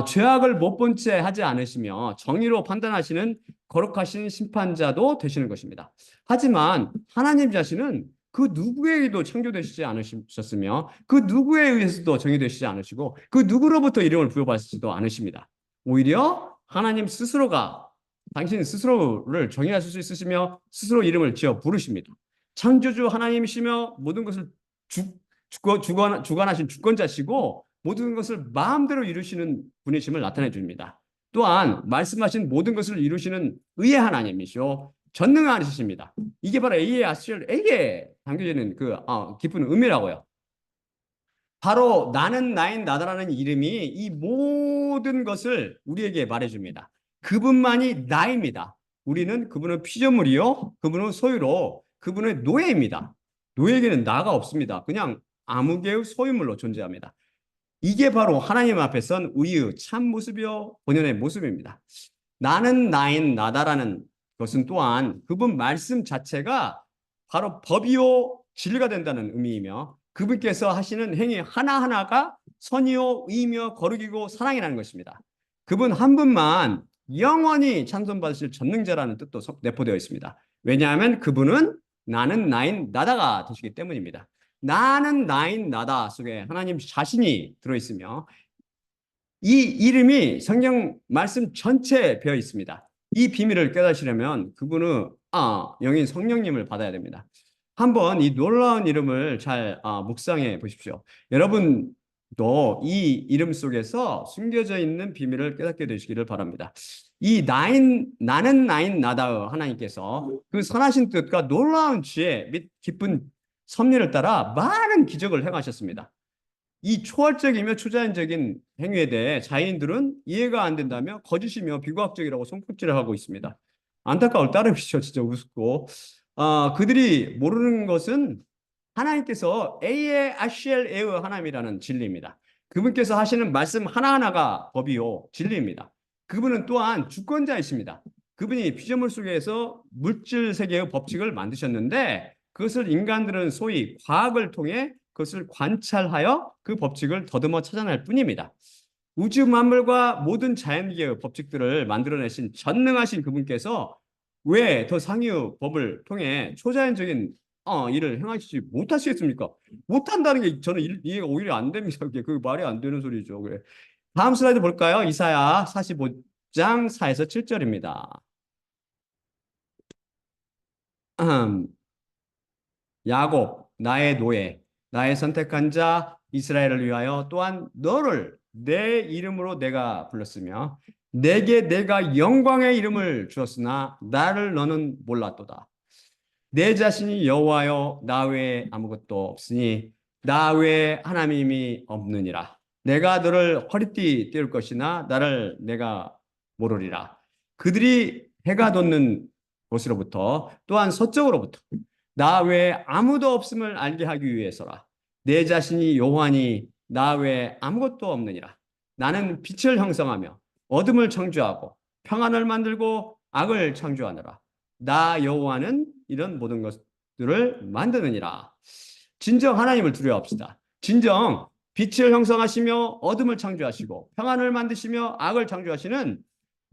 죄악을 못 본 채 하지 않으시며 정의로 판단하시는 거룩하신 심판자도 되시는 것입니다. 하지만 하나님 자신은 그 누구에게도 창조되시지 않으셨으며 그 누구에 의해서도 정의되시지 않으시고 그 누구로부터 이름을 부여받으시지도 않으십니다. 오히려 하나님 스스로가 당신 스스로를 정의하실 수 있으시며 스스로 이름을 지어 부르십니다. 창조주 하나님이시며 모든 것을 주관하신 주권자시고 모든 것을 마음대로 이루시는 분이심을 나타내 줍니다. 또한 말씀하신 모든 것을 이루시는 의의 하나님이시오 전능하시십니다. 이게 바로 A의 아스엘 A에 담겨져 있는 그 깊은 의미라고요. 바로 나는 나인 나다라는 이름이 이 모든 것을 우리에게 말해줍니다. 그분만이 나입니다. 우리는 그분은 피조물이요. 그분은 소유로 그분의 노예입니다. 노예에게는 나가 없습니다. 그냥 아무 개의 소유물로 존재합니다. 이게 바로 하나님 앞에 선 우리의 참 모습이요 본연의 모습입니다. 나는 나인 나다라는 것은 또한 그분 말씀 자체가 바로 법이요 진리가 된다는 의미이며 그분께서 하시는 행위 하나하나가 선이요 의이며 거룩이고 사랑이라는 것입니다. 그분 한 분만 영원히 찬송받으실 전능자라는 뜻도 내포되어 있습니다. 왜냐하면 그분은 나는 나인 나다가 되시기 때문입니다. 나는 나인 나다 속에 하나님 자신이 들어있으며 이 이름이 성경 말씀 전체에 배어 있습니다. 이 비밀을 깨닫으려면 그분은 영인 성령님을 받아야 됩니다. 한번 이 놀라운 이름을 잘 묵상해 보십시오. 여러분도 이 이름 속에서 숨겨져 있는 비밀을 깨닫게 되시기를 바랍니다. 이 나는 나인 나다의 하나님께서 그 선하신 뜻과 놀라운 지혜 및 깊은 섭리를 따라 많은 기적을 행하셨습니다. 이 초월적이며 초자연적인 행위에 대해 자인들은 이해가 안 된다며 거짓이며 비과학적이라고 손톱질을 하고 있습니다. 안타까울 따름이죠. 진짜 우습고. 그들이 모르는 것은 하나님께서 에이에 아시엘 에의 하나님이라는 진리입니다. 그분께서 하시는 말씀 하나하나가 법이요 진리입니다. 그분은 또한 주권자이십니다. 그분이 피조물 속에서 물질 세계의 법칙을 만드셨는데 그것을 인간들은 소위 과학을 통해 그것을 관찰하여 그 법칙을 더듬어 찾아낼 뿐입니다. 우주 만물과 모든 자연계의 법칙들을 만들어내신 전능하신 그분께서 왜 더 상류 법을 통해 초자연적인 일을 행하시지 못하시겠습니까? 못한다는 게 저는 이해가 오히려 안 됩니다. 그 말이 안 되는 소리죠. 그래. 다음 슬라이드 볼까요? 이사야 45장 4에서 7절입니다. 야곱 나의 노예 나의 선택한 자 이스라엘을 위하여 또한 너를 내 이름으로 내가 불렀으며 내게 내가 영광의 이름을 주었으나 나를 너는 몰랐도다. 내 자신이 여호와여 나 외에 아무것도 없으니 나 외에 하나님이 없느니라. 내가 너를 허리띠 띄울 것이나 나를 내가 모르리라. 그들이 해가 돋는 곳으로부터 또한 서쪽으로부터 나 외에 아무도 없음을 알게 하기 위해서라. 내 자신이 여호와니 나 외에 아무것도 없느니라. 나는 빛을 형성하며 어둠을 창조하고 평안을 만들고 악을 창조하느라. 나 여호와는 이런 모든 것들을 만드느니라. 진정 하나님을 두려워합시다. 진정 빛을 형성하시며 어둠을 창조하시고 평안을 만드시며 악을 창조하시는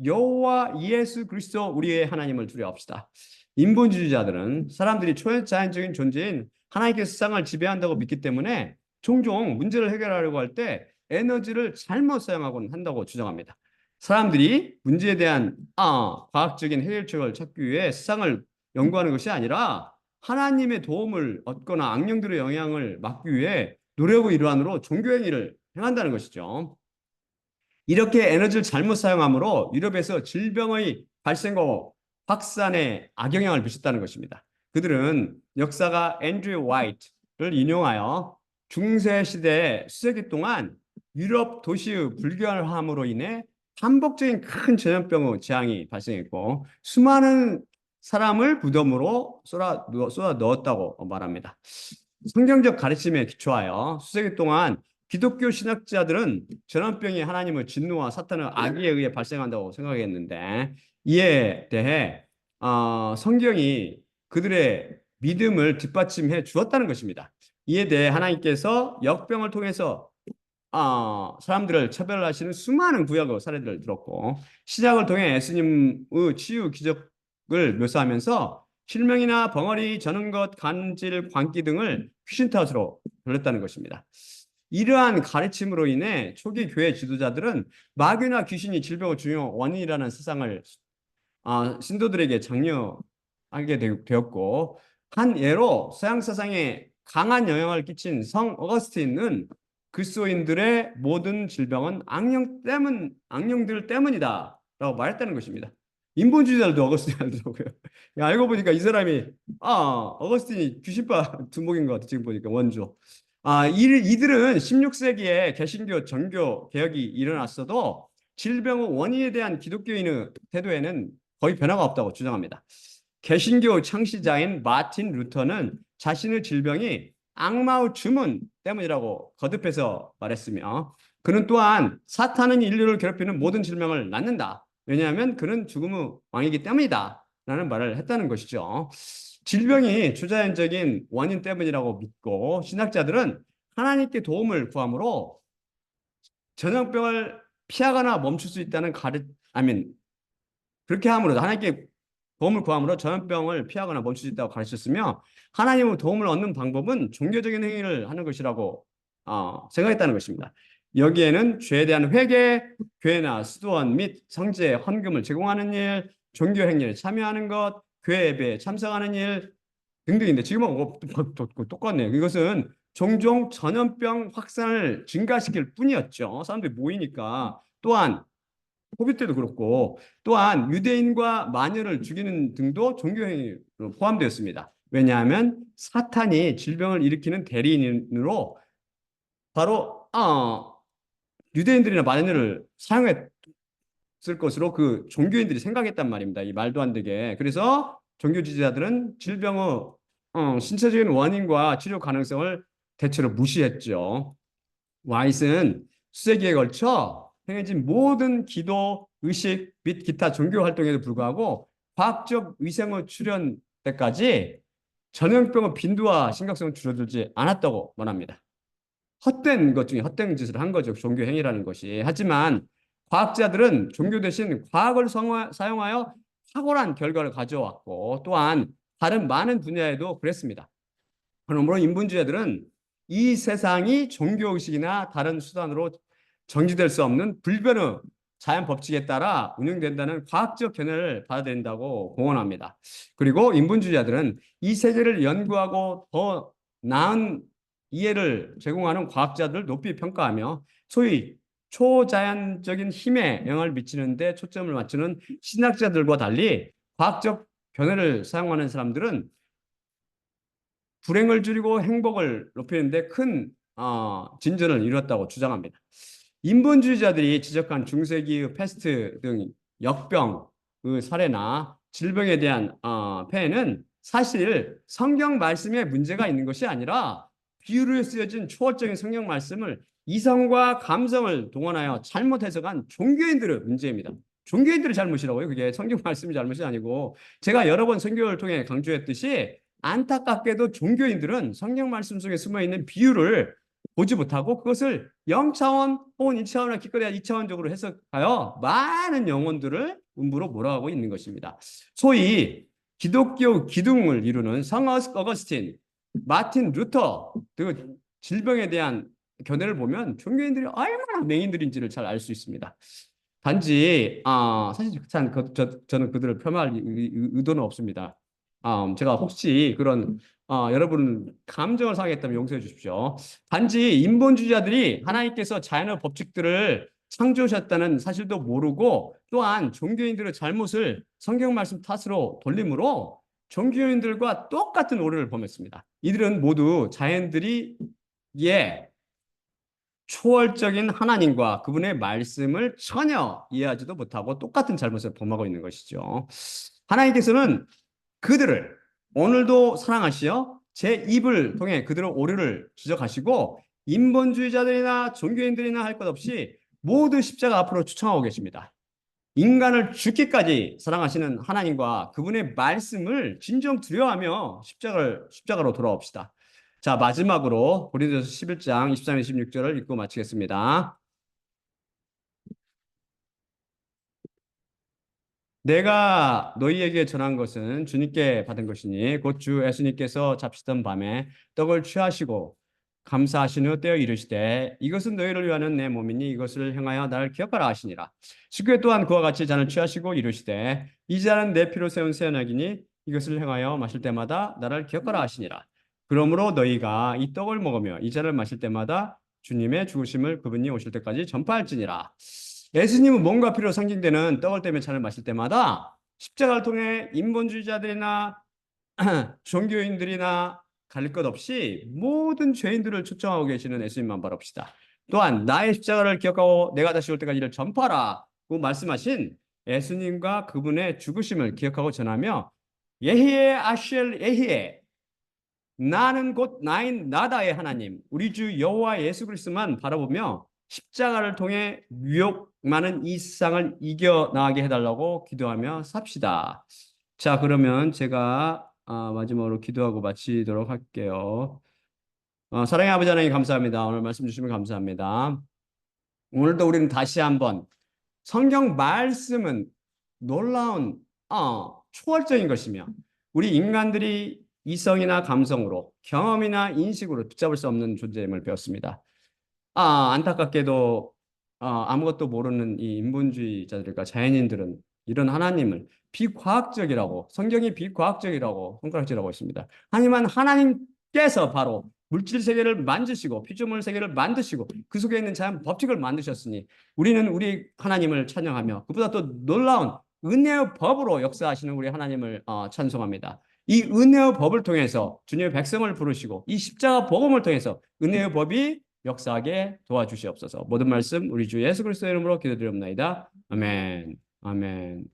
여호와 예수 그리스도 우리의 하나님을 두려워합시다. 인본주의자들은 사람들이 초자연적인 존재인 하나님께서 세상을 지배한다고 믿기 때문에 종종 문제를 해결하려고 할 때 에너지를 잘못 사용하곤 한다고 주장합니다. 사람들이 문제에 대한 과학적인 해결책을 찾기 위해 세상을 연구하는 것이 아니라 하나님의 도움을 얻거나 악령들의 영향을 막기 위해 노력의 일환으로 종교행위를 행한다는 것이죠. 이렇게 에너지를 잘못 사용함으로 유럽에서 질병의 발생과 확산에 악영향을 미쳤다는 것입니다. 그들은 역사가 앤드류 화이트를 인용하여 중세시대 수세기 동안 유럽 도시의 불결함으로 인해 반복적인 큰 전염병의 재앙이 발생했고 수많은 사람을 무덤으로 쏟아 넣었다고 말합니다. 성경적 가르침에 기초하여 수세기 동안 기독교 신학자들은 전염병이 하나님의 진노와 사탄의 악의에 의해 발생한다고 생각했는데 이에 대해 성경이 그들의 믿음을 뒷받침해 주었다는 것입니다. 이에 대해 하나님께서 역병을 통해서 사람들을 차별하시는 수많은 구약의 사례들을 들었고 시작을 통해 예수님의 치유 기적을 묘사하면서 실명이나 벙어리, 저는 것, 간질, 광기 등을 귀신 탓으로 돌렸다는 것입니다. 이러한 가르침으로 인해 초기 교회 지도자들은 마귀나 귀신이 질병의 중요 원인이라는 세상을 신도들에게 장려하게 되었고 한 예로 서양 사상에 강한 영향을 끼친 성 어거스틴은 그리스도인들의 모든 질병은 악령들 때문이다 라고 말했다는 것입니다. 인본주의자들도 어거스틴 알더라고요. 알고 보니까 이 사람이 어거스틴이 귀신파 두목인 것 같아. 지금 보니까 원조. 이들은 16세기에 개신교 전교 개혁이 일어났어도 질병의 원인에 대한 기독교인의 태도에는 거의 변화가 없다고 주장합니다. 개신교 창시자인 마틴 루터는 자신의 질병이 악마의 주문 때문이라고 거듭해서 말했으며, 그는 또한 사탄은 인류를 괴롭히는 모든 질병을 낳는다. 왜냐하면 그는 죽음의 왕이기 때문이다. 라는 말을 했다는 것이죠. 질병이 주자연적인 원인 때문이라고 믿고 신학자들은 하나님께 도움을 구함으로 전염병을 피하거나 멈출 수 있다는 그렇게 함으로 하나님께 도움을 구함으로 전염병을 피하거나 멈출 수 있다고 가르쳤으며, 하나님의 도움을 얻는 방법은 종교적인 행위를 하는 것이라고 생각했다는 것입니다. 여기에는 죄에 대한 회개, 교회나 수도원 및 성지에 헌금을 제공하는 일, 종교 행위에 참여하는 것, 교회 예배에 참석하는 일 등등인데, 지금은 똑같네요. 이것은 종종 전염병 확산을 증가시킬 뿐이었죠. 사람들이 모이니까. 또한 코비드 때도 그렇고, 또한 유대인과 마녀를 죽이는 등도 종교행위로 포함되었습니다. 왜냐하면 사탄이 질병을 일으키는 대리인으로 바로 유대인들이나 마녀를 사용했을 것으로 그 종교인들이 생각했단 말입니다. 이 말도 안 되게. 그래서 종교 지지자들은 질병의 신체적인 원인과 치료 가능성을 대체로 무시했죠. 와이스는 수세기에 걸쳐 행해진 모든 기도, 의식 및 기타 종교 활동에도 불구하고 과학적 위생의 출현 때까지 전염병의 빈도와 심각성은 줄어들지 않았다고 말합니다. 헛된 것 중에 헛된 짓을 한 거죠. 종교 행위라는 것이. 하지만 과학자들은 종교 대신 과학을 사용하여 탁월한 결과를 가져왔고, 또한 다른 많은 분야에도 그랬습니다. 그러므로 인본주의자들은 이 세상이 종교의식이나 다른 수단으로 정지될 수 없는 불변의 자연 법칙에 따라 운영된다는 과학적 견해를 받아들인다고 공언합니다. 그리고 인본주의자들은 이 세계를 연구하고 더 나은 이해를 제공하는 과학자들을 높이 평가하며, 소위 초자연적인 힘에 영향을 미치는 데 초점을 맞추는 신학자들과 달리 과학적 견해를 사용하는 사람들은 불행을 줄이고 행복을 높이는 데 큰 진전을 이뤘다고 주장합니다. 인본주의자들이 지적한 중세기의 패스트 등 역병의 사례나 질병에 대한 폐해는 사실 성경 말씀에 문제가 있는 것이 아니라 비유로 쓰여진 초월적인 성경 말씀을 이성과 감성을 동원하여 잘못 해석한 종교인들의 문제입니다. 종교인들의 잘못이라고요. 그게 성경 말씀이 잘못이 아니고, 제가 여러 번 설교를 통해 강조했듯이 안타깝게도 종교인들은 성경 말씀 속에 숨어있는 비유를 보지 못하고 그것을 0차원 혹은 1차원이나 기껏해야 2차원적으로 해석하여 많은 영혼들을 음부로 몰아가고 있는 것입니다. 소위 기독교 기둥을 이루는 성 어거스틴, 마틴 루터 그 질병에 대한 견해를 보면 종교인들이 얼마나 맹인들인지를 잘 알 수 있습니다. 단지 사실 저는 그들을 폄하할 의도는 없습니다. 제가 혹시 그런 여러분 감정을 상했다면 용서해 주십시오. 단지 인본주의자들이 하나님께서 자연의 법칙들을 창조하셨다는 사실도 모르고, 또한 종교인들의 잘못을 성경 말씀 탓으로 돌림으로 종교인들과 똑같은 오류를 범했습니다. 이들은 모두 자연들이 초월적인 하나님과 그분의 말씀을 전혀 이해하지도 못하고 똑같은 잘못을 범하고 있는 것이죠. 하나님께서는 그들을 오늘도 사랑하시어 제 입을 통해 그들의 오류를 지적하시고, 인본주의자들이나 종교인들이나 할 것 없이 모두 십자가 앞으로 추청하고 계십니다. 인간을 죽기까지 사랑하시는 하나님과 그분의 말씀을 진정 두려워하며 십자가로 돌아옵시다. 자, 마지막으로 고린도서 11장 23, 26절을 읽고 마치겠습니다. 내가 너희에게 전한 것은 주님께 받은 것이니 곧 주 예수님께서 잡시던 밤에 떡을 취하시고 감사하신 후 떼어 이르시되 이것은 너희를 위하는 내 몸이니 이것을 행하여 나를 기억하라 하시니라. 십구에 또한 그와 같이 잔을 취하시고 이르시되 이 잔은 내 피로 세운 새 언약이니 이것을 행하여 마실 때마다 나를 기억하라 하시니라. 그러므로 너희가 이 떡을 먹으며 이 잔을 마실 때마다 주님의 죽으심을 그분이 오실 때까지 전파할지니라. 예수님은 몸과 피로 상징되는 떡을 떼며 잔을 마실 때마다 십자가를 통해 인본주의자들이나 종교인들이나 가릴 것 없이 모든 죄인들을 초청하고 계시는 예수님만 바랍시다. 또한 나의 십자가를 기억하고 내가 다시 올 때까지 이를 전파하라 말씀하신 예수님과 그분의 죽으심을 기억하고 전하며 예히에 아쉘 예히에 나는 곧 나인 나다의 하나님 우리 주 여호와 예수 그리스도만 바라보며 십자가를 통해 유혹 많은 이 세상을 이겨나가게 해달라고 기도하며 삽시다. 자, 그러면 제가 마지막으로 기도하고 마치도록 할게요. 사랑의 아버지 하나님 감사합니다. 오늘 말씀 주시면 감사합니다. 오늘도 우리는 다시 한번 성경 말씀은 놀라운 초월적인 것이며 우리 인간들이 이성이나 감성으로 경험이나 인식으로 붙잡을 수 없는 존재임을 배웠습니다. 안타깝게도 아무것도 모르는 이 인본주의자들과 자연인들은 이런 하나님을 비과학적이라고 성경이 비과학적이라고 손가락질하고 있습니다. 하지만 하나님께서 바로 물질 세계를 만드시고 피조물 세계를 만드시고 그 속에 있는 자연 법칙을 만드셨으니 우리는 우리 하나님을 찬양하며 그보다 또 놀라운 은혜의 법으로 역사하시는 우리 하나님을 찬송합니다. 이 은혜의 법을 통해서 주님의 백성을 부르시고 이 십자가 복음을 통해서 은혜의 법이 역사하게 도와주시옵소서. 모든 말씀 우리 주 예수 그리스도의 이름으로 기도드립니다. 아멘. 아멘.